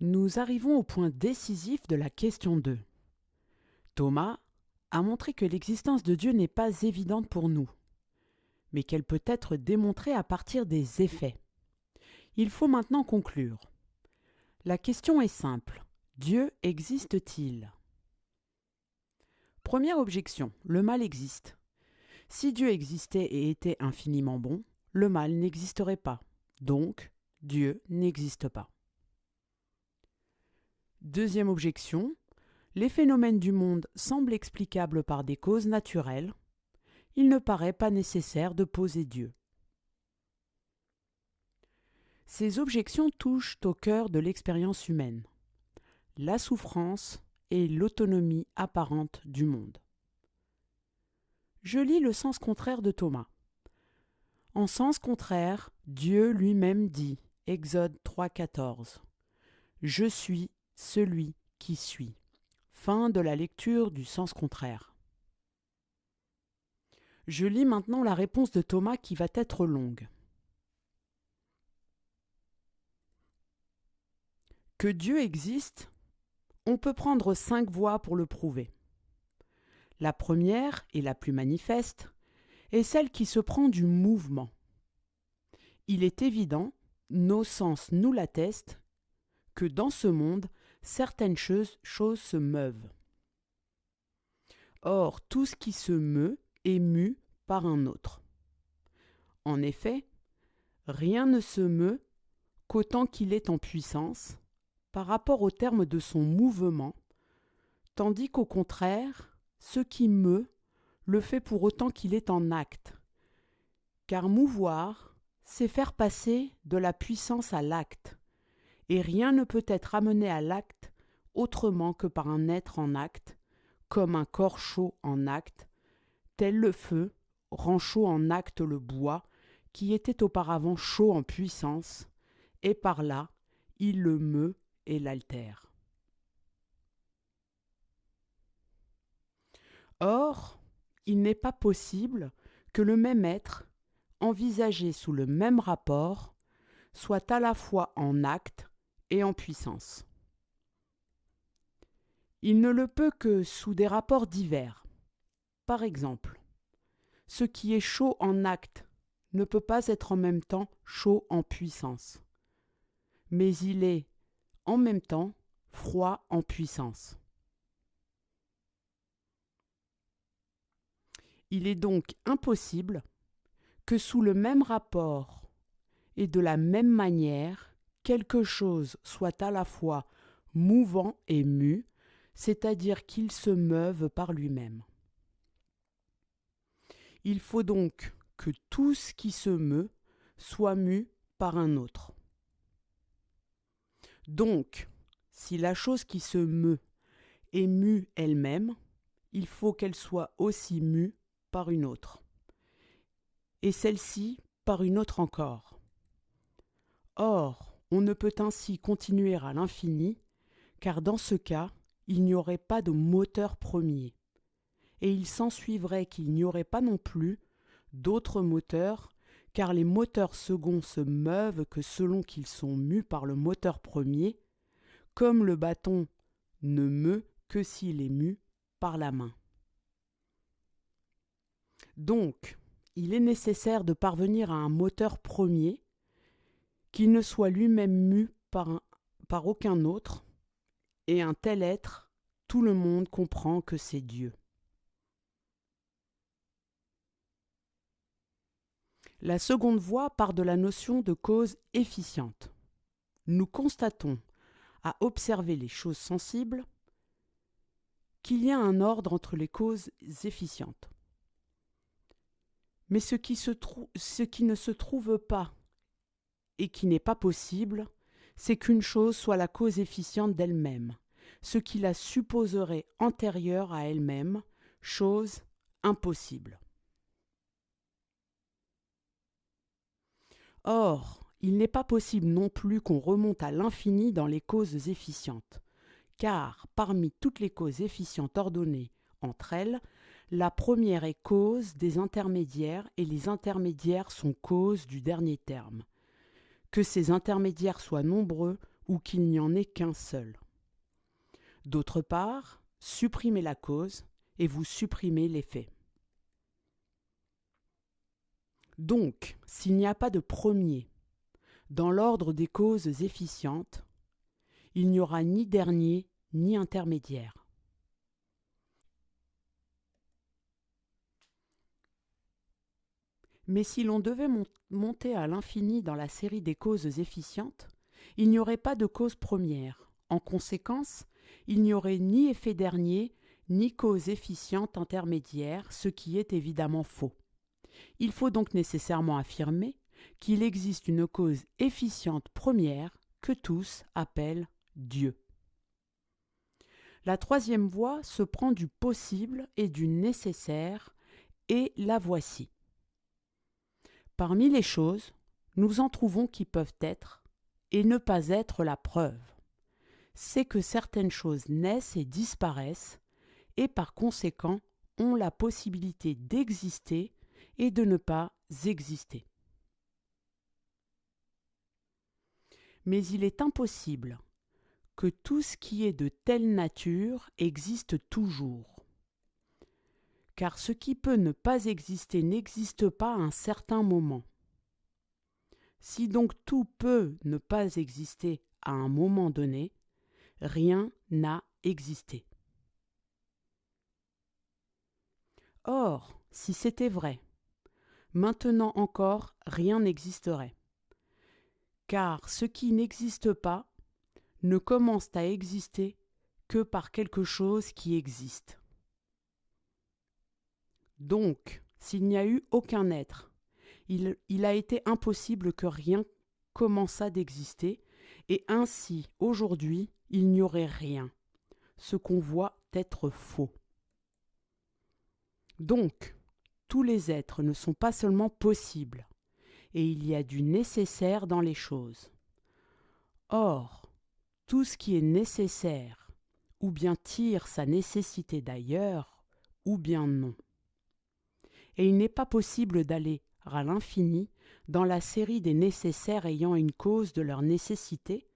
Nous arrivons au point décisif de la question 2. Thomas a montré que l'existence de Dieu n'est pas évidente pour nous, mais qu'elle peut être démontrée à partir des effets. Il faut maintenant conclure. La question est simple. Dieu existe-t-il? Première objection, le mal existe. Si Dieu existait et était infiniment bon, le mal n'existerait pas. Donc, Dieu n'existe pas. Deuxième objection, les phénomènes du monde semblent explicables par des causes naturelles. Il ne paraît pas nécessaire de poser Dieu. Ces objections touchent au cœur de l'expérience humaine, la souffrance et l'autonomie apparente du monde. Je lis le sens contraire de Thomas. En sens contraire, Dieu lui-même dit, Exode 3,14, « Je suis celui qui suis ». Fin de la lecture du sens contraire. Je lis maintenant la réponse de Thomas qui va être longue. Que Dieu existe, on peut prendre 5 voies pour le prouver. La première, et la plus manifeste, est celle qui se prend du mouvement. Il est évident, nos sens nous l'attestent, que dans ce monde, certaines choses se meuvent. Or, tout ce qui se meut est mu par un autre. En effet, rien ne se meut qu'autant qu'il est en puissance par rapport au terme de son mouvement, tandis qu'au contraire, ce qui meut le fait pour autant qu'il est en acte. Car mouvoir, c'est faire passer de la puissance à l'acte, et rien ne peut être amené à l'acte autrement que par un être en acte, comme un corps chaud en acte, tel le feu rend chaud en acte le bois, qui était auparavant chaud en puissance, et par là, il le meut et l'altère. Or, il n'est pas possible que le même être, envisagé sous le même rapport, soit à la fois en acte et en puissance. Il ne le peut que sous des rapports divers. Par exemple, ce qui est chaud en acte ne peut pas être en même temps chaud en puissance, mais il est en même temps froid en puissance. Il est donc impossible que sous le même rapport et de la même manière, quelque chose soit à la fois mouvant et mu, c'est-à-dire qu'il se meuve par lui-même. Il faut donc que tout ce qui se meut soit mu par un autre. Donc, si la chose qui se meut est mue elle-même, il faut qu'elle soit aussi mue par une autre, et celle-ci par une autre encore. Or, on ne peut ainsi continuer à l'infini, car dans ce cas, il n'y aurait pas de moteur premier, et il s'ensuivrait qu'il n'y aurait pas non plus d'autres moteurs, car les moteurs seconds se meuvent que selon qu'ils sont mus par le moteur premier, comme le bâton ne meut que s'il est mu par la main. Donc, il est nécessaire de parvenir à un moteur premier qui ne soit lui-même mu par aucun autre, et un tel être, tout le monde comprend que c'est Dieu. La seconde voie part de la notion de cause efficiente. Nous constatons, à observer les choses sensibles, qu'il y a un ordre entre les causes efficientes. Mais ce qui ne se trouve pas et qui n'est pas possible, c'est qu'une chose soit la cause efficiente d'elle-même, ce qui la supposerait antérieure à elle-même, chose impossible. Or, il n'est pas possible non plus qu'on remonte à l'infini dans les causes efficientes, car parmi toutes les causes efficientes ordonnées entre elles, la première est cause des intermédiaires et les intermédiaires sont cause du dernier terme. Que ces intermédiaires soient nombreux ou qu'il n'y en ait qu'un seul. D'autre part, supprimez la cause et vous supprimez l'effet. Donc, s'il n'y a pas de premier dans l'ordre des causes efficientes, il n'y aura ni dernier ni intermédiaire. Mais si l'on devait monter à l'infini dans la série des causes efficientes, il n'y aurait pas de cause première. En conséquence, il n'y aurait ni effet dernier, ni cause efficiente intermédiaire, ce qui est évidemment faux. Il faut donc nécessairement affirmer qu'il existe une cause efficiente première que tous appellent Dieu. La troisième voie se prend du possible et du nécessaire, et la voici. Parmi les choses, nous en trouvons qui peuvent être et ne pas être la preuve. C'est que certaines choses naissent et disparaissent, et par conséquent ont la possibilité d'exister et de ne pas exister. Mais il est impossible que tout ce qui est de telle nature existe toujours. Car ce qui peut ne pas exister n'existe pas à un certain moment. Si donc tout peut ne pas exister à un moment donné, rien n'a existé. Or, si c'était vrai, maintenant encore rien n'existerait. Car ce qui n'existe pas ne commence à exister que par quelque chose qui existe. Donc, s'il n'y a eu aucun être, il a été impossible que rien commençât d'exister, et ainsi, aujourd'hui, il n'y aurait rien, ce qu'on voit être faux. Donc, tous les êtres ne sont pas seulement possibles, et il y a du nécessaire dans les choses. Or, tout ce qui est nécessaire, ou bien tire sa nécessité d'ailleurs, ou bien non. Et il n'est pas possible d'aller à l'infini dans la série des nécessaires ayant une cause de leur nécessité,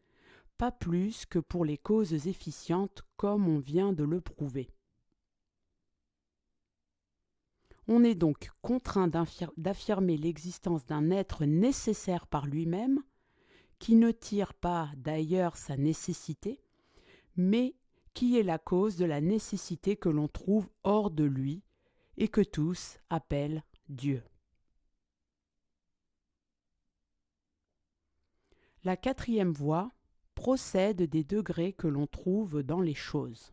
pas plus que pour les causes efficientes comme on vient de le prouver. On est donc contraint d'affirmer l'existence d'un être nécessaire par lui-même, qui ne tire pas d'ailleurs sa nécessité, mais qui est la cause de la nécessité que l'on trouve hors de lui et que tous appellent Dieu. La quatrième voie procède des degrés que l'on trouve dans les choses.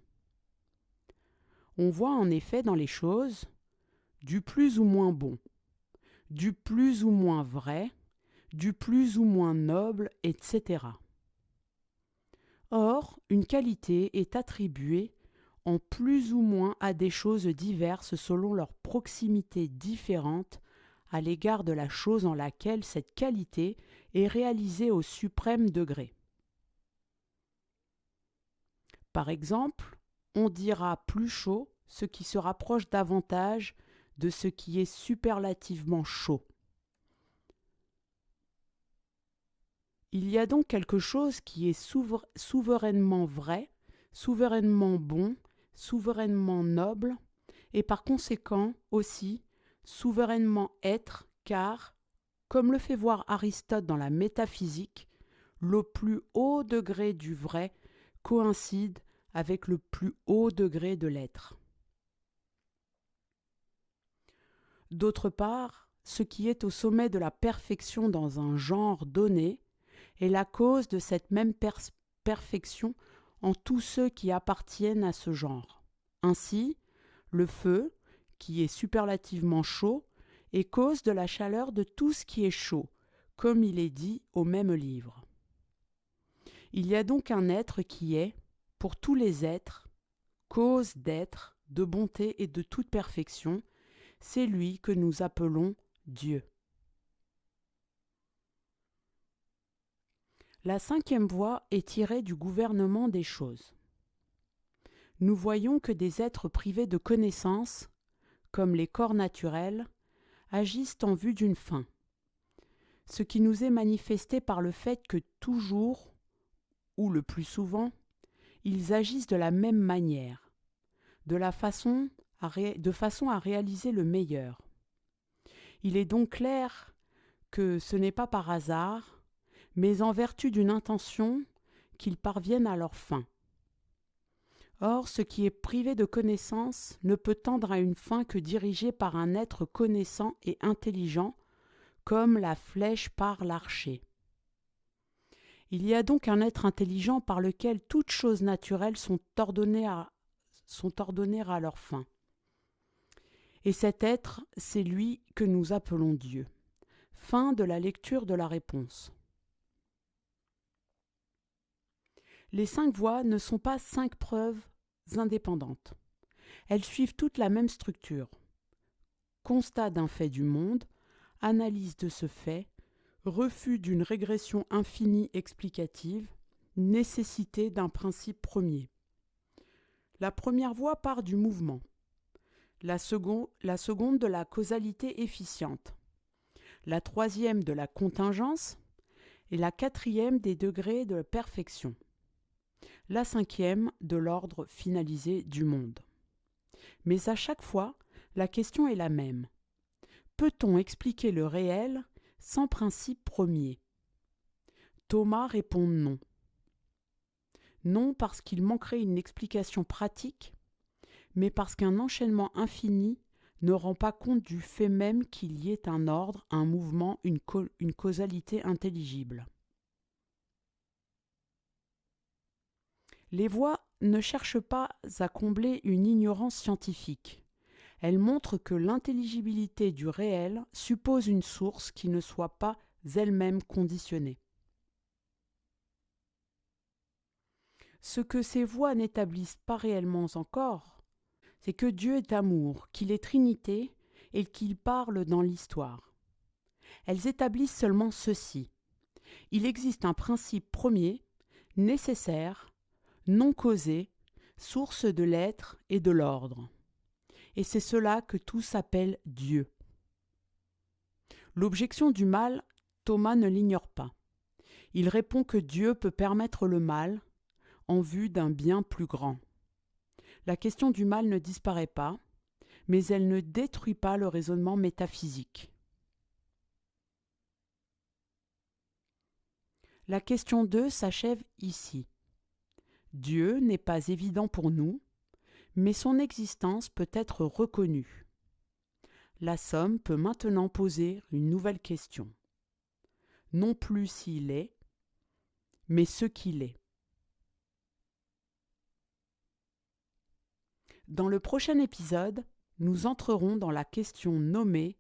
On voit en effet dans les choses du plus ou moins bon, du plus ou moins vrai, du plus ou moins noble, etc. Or, une qualité est attribuée en plus ou moins à des choses diverses selon leur proximité différente à l'égard de la chose en laquelle cette qualité est réalisée au suprême degré. Par exemple, on dira plus chaud ce qui se rapproche davantage de ce qui est superlativement chaud. Il y a donc quelque chose qui est souverainement vrai, souverainement bon, souverainement noble, et par conséquent aussi souverainement être, car, comme le fait voir Aristote dans la métaphysique, le plus haut degré du vrai coïncide avec le plus haut degré de l'être. D'autre part, ce qui est au sommet de la perfection dans un genre donné est la cause de cette même perfection en tous ceux qui appartiennent à ce genre. Ainsi, le feu, qui est superlativement chaud, est cause de la chaleur de tout ce qui est chaud, comme il est dit au même livre. Il y a donc un être qui est, pour tous les êtres, cause d'être, de bonté et de toute perfection, c'est lui que nous appelons Dieu. La cinquième voie est tirée du gouvernement des choses. Nous voyons que des êtres privés de connaissance, comme les corps naturels, agissent en vue d'une fin, ce qui nous est manifesté par le fait que toujours ou le plus souvent, ils agissent de la même manière, de façon à réaliser le meilleur. Il est donc clair que ce n'est pas par hasard, mais en vertu d'une intention qu'ils parviennent à leur fin. Or, ce qui est privé de connaissance ne peut tendre à une fin que dirigée par un être connaissant et intelligent, comme la flèche par l'archer. Il y a donc un être intelligent par lequel toutes choses naturelles sont ordonnées à leur fin. Et cet être, c'est lui que nous appelons Dieu. Fin de la lecture de la réponse. Les 5 voies ne sont pas 5 preuves indépendantes. Elles suivent toutes la même structure. Constat d'un fait du monde, analyse de ce fait, refus d'une régression infinie explicative, nécessité d'un principe premier. La première voie part du mouvement, la seconde de la causalité efficiente, la troisième de la contingence et la quatrième des degrés de perfection, la cinquième de l'ordre finalisé du monde. Mais à chaque fois, la question est la même. Peut-on expliquer le réel sans principe premier ? Thomas répond non. Non parce qu'il manquerait une explication pratique, mais parce qu'un enchaînement infini ne rend pas compte du fait même qu'il y ait un ordre, un mouvement, une causalité intelligible. Les voies ne cherchent pas à combler une ignorance scientifique. Elles montrent que l'intelligibilité du réel suppose une source qui ne soit pas elle-même conditionnée. Ce que ces voies n'établissent pas réellement encore, c'est que Dieu est amour, qu'il est Trinité et qu'il parle dans l'histoire. Elles établissent seulement ceci. Il existe un principe premier, nécessaire, non causé, source de l'être et de l'ordre. Et c'est cela que tous appellent Dieu. L'objection du mal, Thomas ne l'ignore pas. Il répond que Dieu peut permettre le mal en vue d'un bien plus grand. La question du mal ne disparaît pas, mais elle ne détruit pas le raisonnement métaphysique. La question 2 s'achève ici. Dieu n'est pas évident pour nous, mais son existence peut être reconnue. La somme peut maintenant poser une nouvelle question. Non plus s'il est, mais ce qu'il est. Dans le prochain épisode, nous entrerons dans la question nommée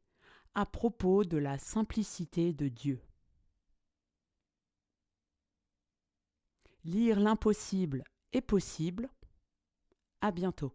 à propos de la simplicité de Dieu. Lire l'impossible est possible. À bientôt.